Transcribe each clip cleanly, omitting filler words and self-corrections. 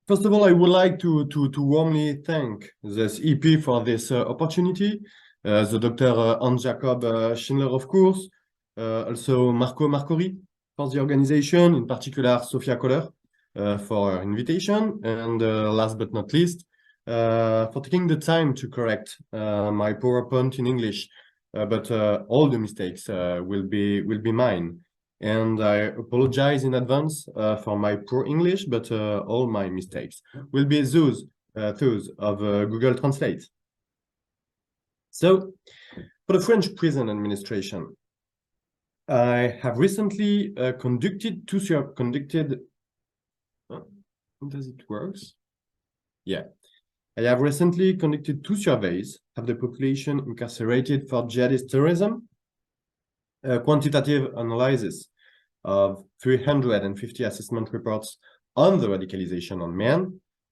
First of all, I would like to warmly thank this EP for this opportunity, the Dr. Hans Jacob Schindler, of course, also Marco Marcori for the organization, in particular Sophia Kohler for her invitation, and last but not least, for taking the time to correct my PowerPoint in English, but all the mistakes will be mine. And I apologize in advance for my poor English, but all my mistakes will be those of Google Translate. So, for the French prison administration, I have recently conducted two does it work? Yeah. I have recently conducted 2 surveys of the population incarcerated for jihadist terrorism, a quantitative analysis of 350 assessment reports on the radicalization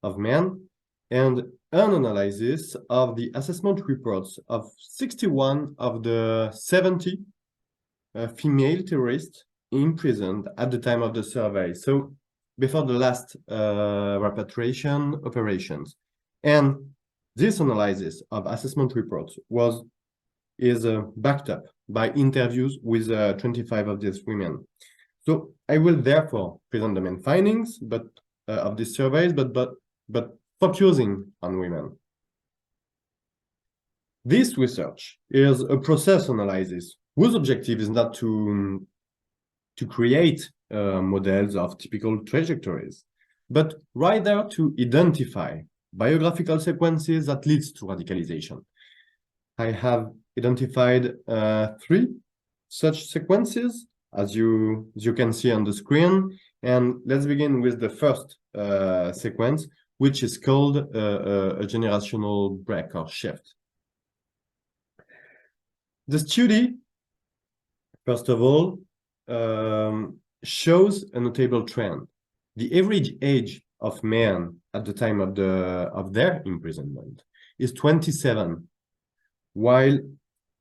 of men, and an analysis of the assessment reports of 61 of the 70 female terrorists imprisoned at the time of the survey, so before the last repatriation operations. And this analysis of assessment reports is backed up by interviews with 25 of these women. So I will therefore present the main findings of these surveys, but focusing on women. This research is a process analysis whose objective is not to create models of typical trajectories, but rather to identify biographical sequences that leads to radicalization. I have identified 3 such sequences, as you can see on the screen. And let's begin with the first sequence, which is called a generational break or shift. The study, first of all, shows a notable trend. The average age of men at the time of their imprisonment is 27, while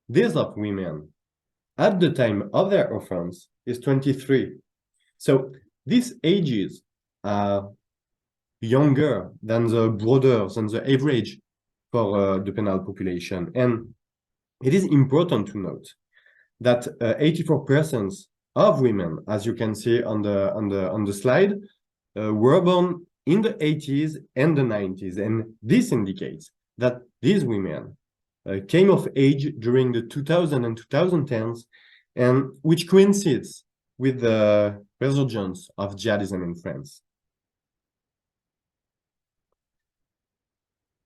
this of women at the time of their offense is 23. So these ages are younger than the average for the penal population. And it is important to note that 84% of women, as you can see on the slide, were born in the 80s and the 90s. And this indicates that these women came of age during the 2000 and 2010s, and which coincides with the resurgence of jihadism in France.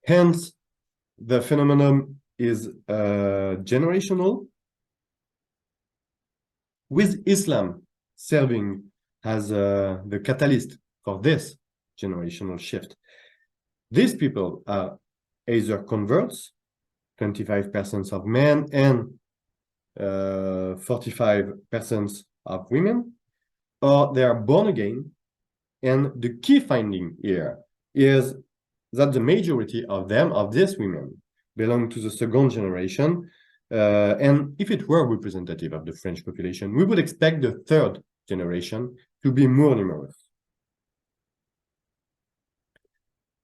Hence, the phenomenon is generational, with Islam serving as the catalyst for this generational shift. These people are either converts, 25% of men and 45% of women, or they are born again. And the key finding here is that the majority of these women, belong to the second generation. And if it were representative of the French population, we would expect the third generation to be more numerous.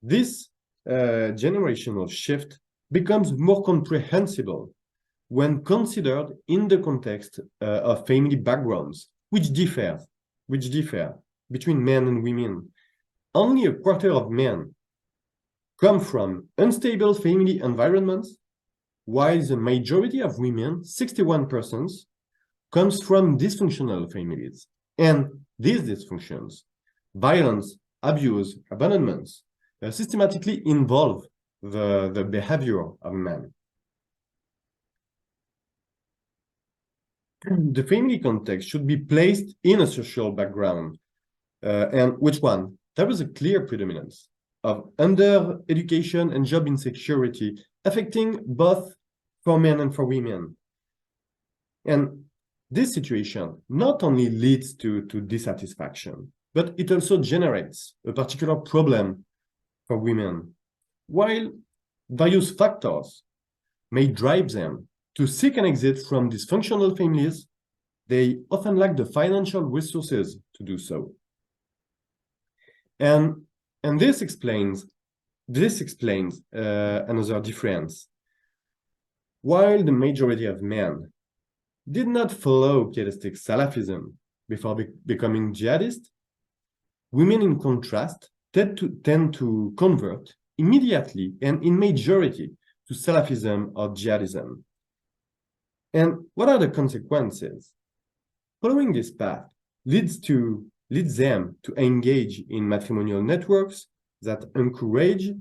This generational shift becomes more comprehensible when considered in the context of family backgrounds, which differ between men and women. Only a quarter of men come from unstable family environments, while the majority of women, 61%, comes from dysfunctional families. And these dysfunctions, violence, abuse, abandonments, systematically involve the behavior of men. The family context should be placed in a social background. And which one? There is a clear predominance of under-education and job insecurity affecting both for men and for women. And this situation not only leads to dissatisfaction, but it also generates a particular problem for women, while various factors may drive them to seek an exit from dysfunctional families. They often lack the financial resources to do so. And And this explains another difference. While the majority of men did not follow jihadistic Salafism before becoming jihadist, women, in contrast, tend to convert immediately and in majority to Salafism or jihadism. And what are the consequences? Following this path leads them to engage in matrimonial networks that encourage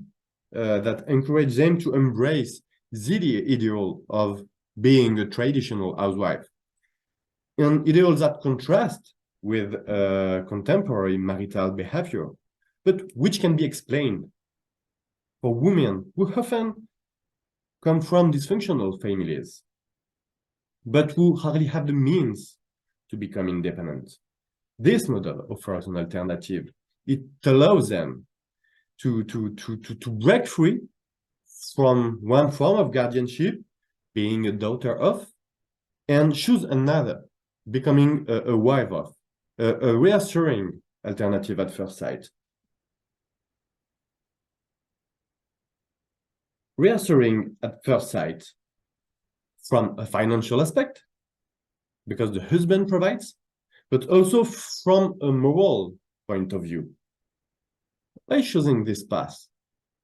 them to embrace the ideal of being a traditional housewife, an ideal that contrasts with contemporary marital behavior, but which can be explained for women who often come from dysfunctional families, but who hardly have the means to become independent. This model offers an alternative. It allows them to break free from one form of guardianship, being a daughter of, and choose another, becoming a wife of, a reassuring alternative at first sight. Reassuring at first sight from a financial aspect, because the husband provides, but also from a moral point of view. By choosing this path,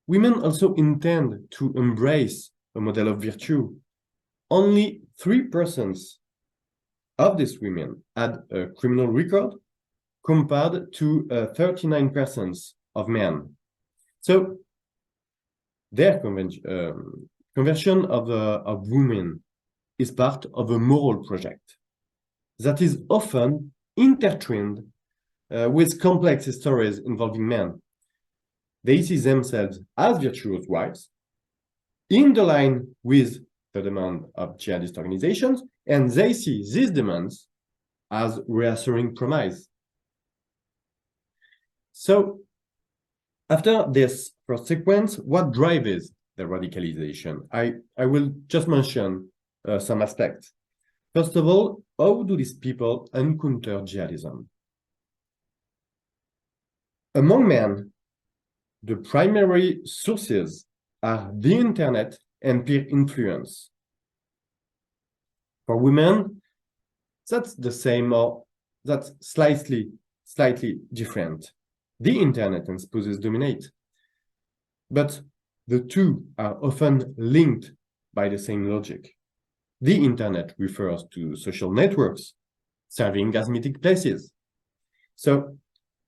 women also intend to embrace a model of virtue. Only 3% of these women had a criminal record compared to 39% of men. So their conversion of women is part of a moral project that is often intertwined with complex stories involving men. They see themselves as virtuous wives, in the line with the demand of jihadist organizations, and they see these demands as reassuring promise. So, after this first sequence, what drives the radicalization? I will just mention some aspects. First of all, how do these people encounter jihadism? Among men, the primary sources are the internet and peer influence. For women, that's the same, or that's slightly different. The internet and spouses dominate, but the two are often linked by the same logic. The internet refers to social networks, serving as meeting places. So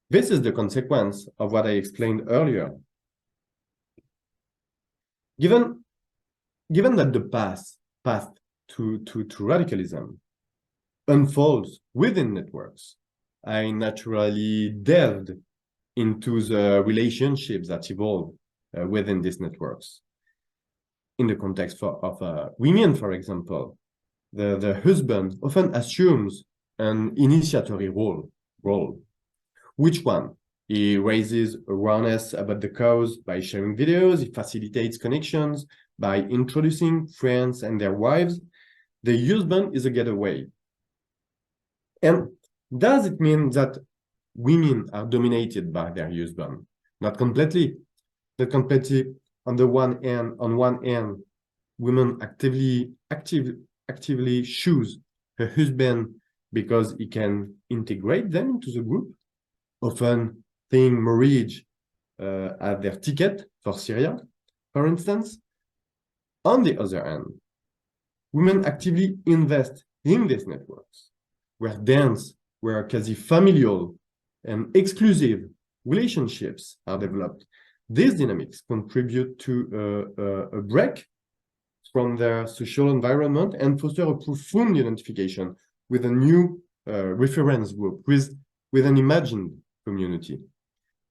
this is the consequence of what I explained earlier. Given that the path to radicalism unfolds within networks, I naturally delved into the relationships that evolve within these networks. In the context of women, for example, the husband often assumes an initiatory role. Which one? He raises awareness about the cause by sharing videos, he facilitates connections by introducing friends and their wives. The husband is a getaway. And does it mean that women are dominated by their husband? Not completely. Not completely. On one hand, women actively choose her husband because he can integrate them into the group, often seeing marriage as their ticket for Syria, for instance. On the other hand, women actively invest in these networks, where dense, where quasi-familial and exclusive relationships are developed. These dynamics contribute to a break from their social environment and foster a profound identification with a new reference group, with an imagined community.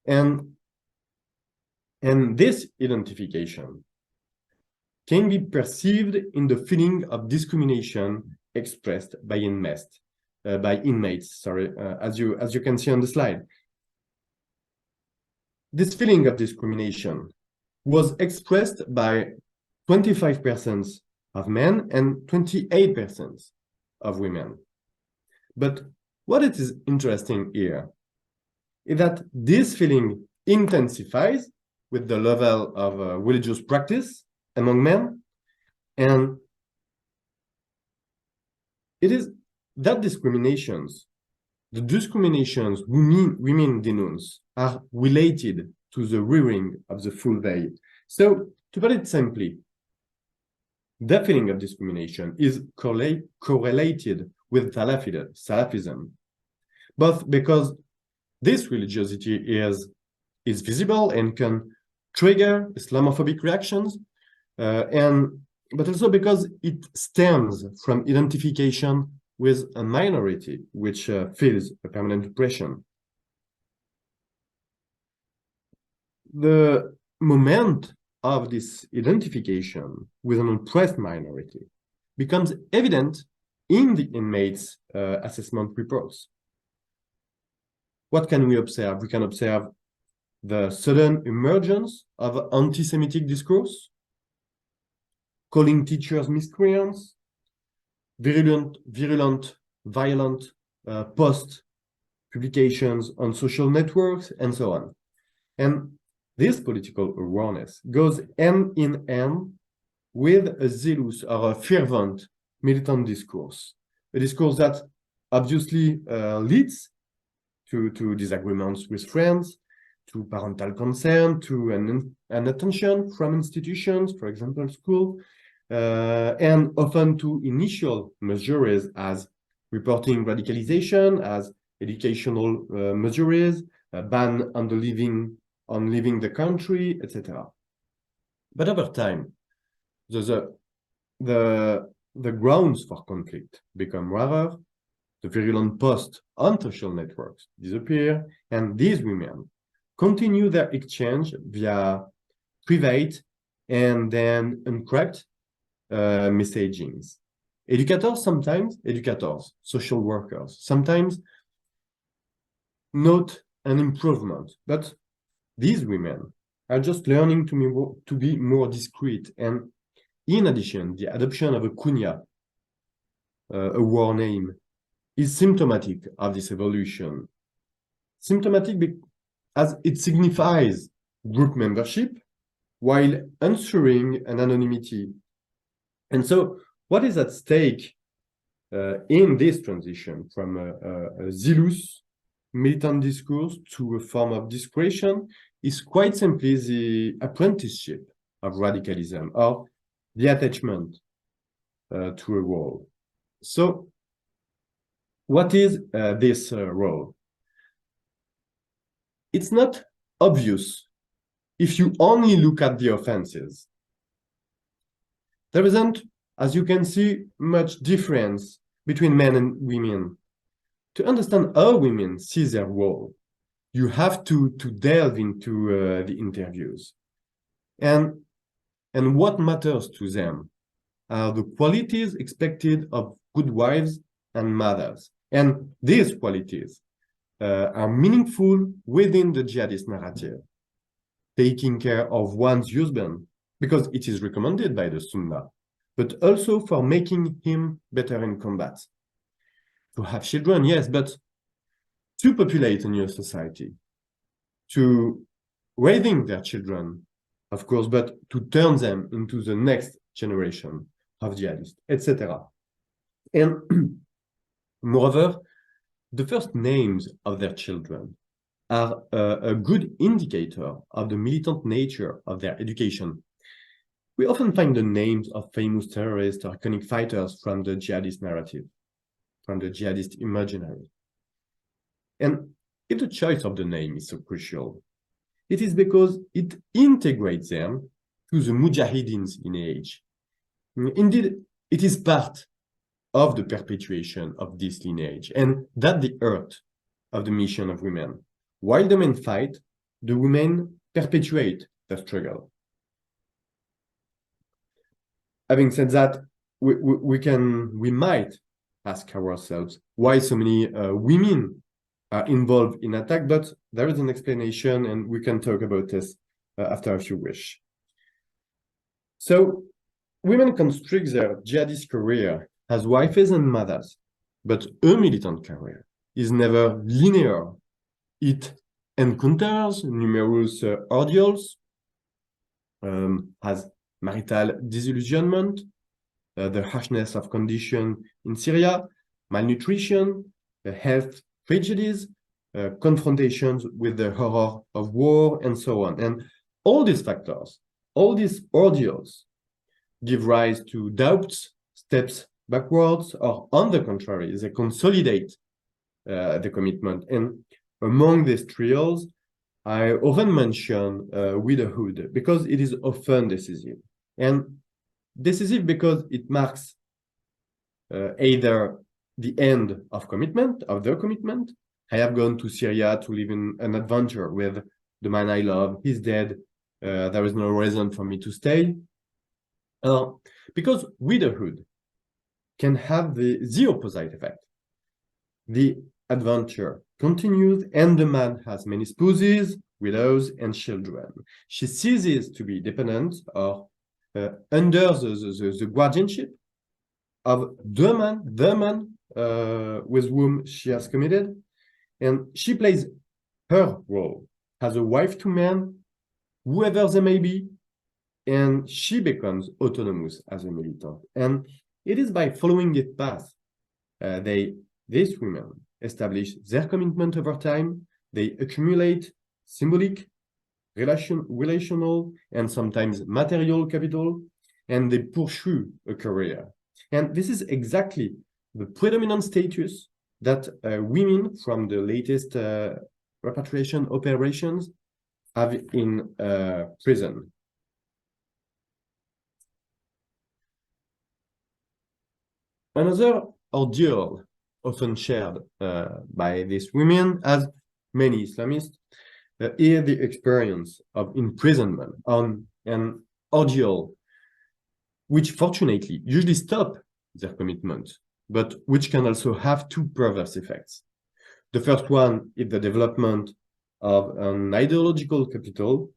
And this identification can be perceived in the feeling of discrimination expressed by inmates, as you can see on the slide. This feeling of discrimination was expressed by 25% of men and 28% of women. But what it is interesting here is that this feeling intensifies with the level of religious practice among men. And it is that the discriminations women denounce are related to the wearing of the full veil. So, to put it simply, the feeling of discrimination is correlated with Salafism, both because this religiosity is visible and can trigger Islamophobic reactions, but also because it stems from identification with a minority, which feels a permanent oppression. The moment of this identification with an oppressed minority becomes evident in the inmates' assessment reports. What can we observe? We can observe the sudden emergence of anti-Semitic discourse, calling teachers miscreants, violent post publications on social networks, and so on. And this political awareness goes hand in hand with a zealous or a fervent militant discourse, a discourse that obviously leads to disagreements with friends, to parental consent, to an attention from institutions, for example, school, and often to initial measures as reporting radicalization, as educational measures, a ban on leaving the country, etc. But over time, the grounds for conflict become rarer, the virulent posts on social networks disappear, and these women continue their exchange via private and then encrypted messagings. Educators, social workers, sometimes note an improvement, but these women are just learning to be more discreet. And in addition, the adoption of a kunya, a war name, is symptomatic of this evolution. Symptomatic as it signifies group membership while ensuring an anonymity. And so what is at stake in this transition from a zealous militant discourse to a form of discretion is quite simply the apprenticeship of radicalism, or the attachment to a role. So what is this role? It's not obvious if you only look at the offenses. There isn't, as you can see, much difference between men and women. To understand how women see their role, you have to delve into the interviews. And what matters to them are the qualities expected of good wives and mothers. And these qualities are meaningful within the jihadist narrative. Taking care of one's husband, because it is recommended by the Sunnah, but also for making him better in combat. To have children, yes, but to populate a new society, to raising their children, of course, but to turn them into the next generation of jihadists, etc. And moreover, the first names of their children are a good indicator of the militant nature of their education. We often find the names of famous terrorists or iconic fighters from the jihadist narrative, from the jihadist imaginary. And if the choice of the name is so crucial, it is because it integrates them to the mujahideen's lineage. Indeed, it is part of the perpetuation of this lineage, and that the heart of the mission of women. While the men fight, the women perpetuate the struggle. Having said that, we might ask ourselves why so many women are involved in attack, but there is an explanation, and we can talk about this after if you wish. So, women construct their jihadist career as wives and mothers, but a militant career is never linear. It encounters numerous ordeals, has marital disillusionment, the harshness of condition in Syria, malnutrition, health tragedies, confrontations with the horror of war, and so on. And all these factors, all these ordeals give rise to doubts, steps backwards, or on the contrary, they consolidate the commitment. And among these trials, I often mention widowhood because it is often decisive. And decisive because it marks either the end of commitment, of their commitment. I have gone to Syria to live in an adventure with the man I love. He's dead. There is no reason for me to stay. Because widowhood can have the opposite effect. The adventure continues, and the man has many spouses, widows, and children. She ceases to be dependent or under the guardianship of the man with whom she has committed, and she plays her role as a wife to men, whoever they may be, and she becomes autonomous as a militant. And it is by following this path these women establish their commitment over time. They accumulate symbolic, relational, and sometimes material capital, and they pursue a career. And this is exactly the predominant status that women from the latest repatriation operations have in prison. Another ordeal often shared by these women, as many Islamists, is the experience of imprisonment on an ordeal which fortunately usually stop their commitment, but which can also have two perverse effects. The first one is the development of an ideological capital,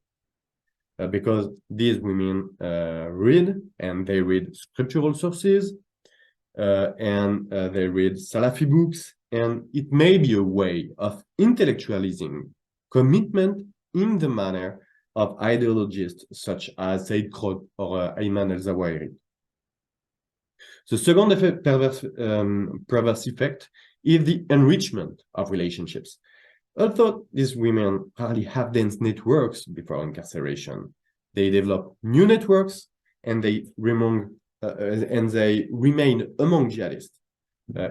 because these women read, and they read scriptural sources, and they read Salafi books, and it may be a way of intellectualizing commitment in the manner of ideologists such as Said Qutb or Ayman al-Zawahiri. The second perverse effect is the enrichment of relationships. Although these women hardly have dense networks before incarceration, they develop new networks, and they remain among jihadists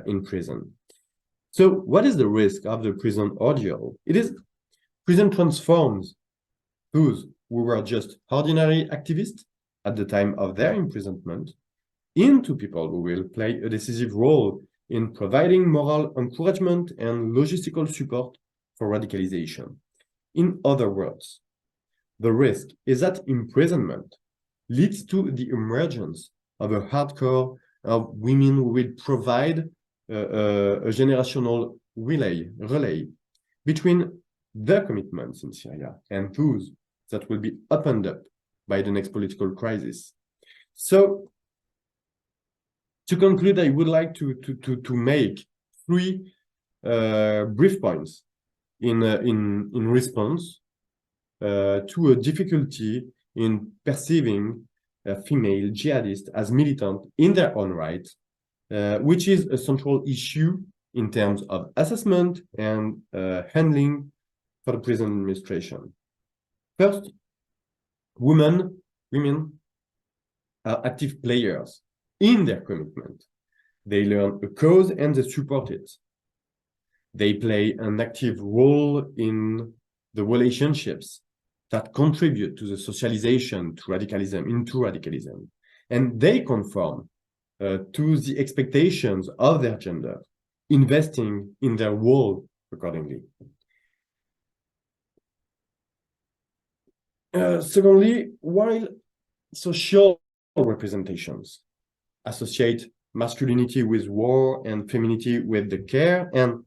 in prison. So what is the risk of the prison ordeal? It is prison transforms those who were just ordinary activists at the time of their imprisonment into people who will play a decisive role in providing moral encouragement and logistical support for radicalization. In other words, the risk is that imprisonment leads to the emergence of a hardcore of women who will provide a generational relay between their commitments in Syria and those that will be opened up by the next political crisis. So, to conclude, I would like to make three brief points in response to a difficulty in perceiving female jihadists as militant in their own right, which is a central issue in terms of assessment and handling for the prison administration. First, women are active players in their commitment. They learn a cause and they support it. They play an active role in the relationships that contribute to the socialization to into radicalism. And they conform to the expectations of their gender, investing in their role accordingly. Secondly, while social representations associate masculinity with war and femininity with the care, and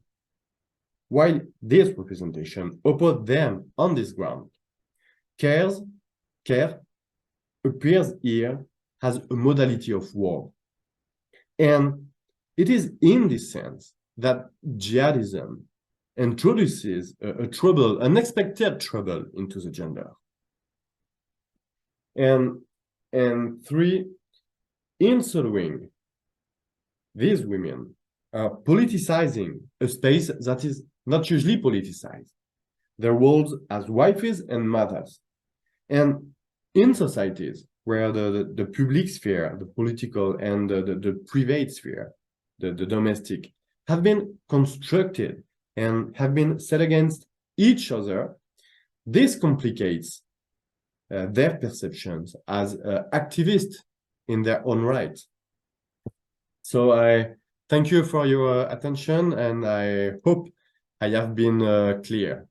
while this representation oppose them on this ground, care appears here as a modality of war. And it is in this sense that jihadism introduces a trouble, unexpected trouble into the gender. And three, in following these women are politicizing a space that is not usually politicized, their roles as wives and mothers. And in societies where the public sphere, the political and the private sphere, the domestic, have been constructed and have been set against each other, this complicates their perceptions as activists in their own right. So I thank you for your attention, and I hope I have been clear.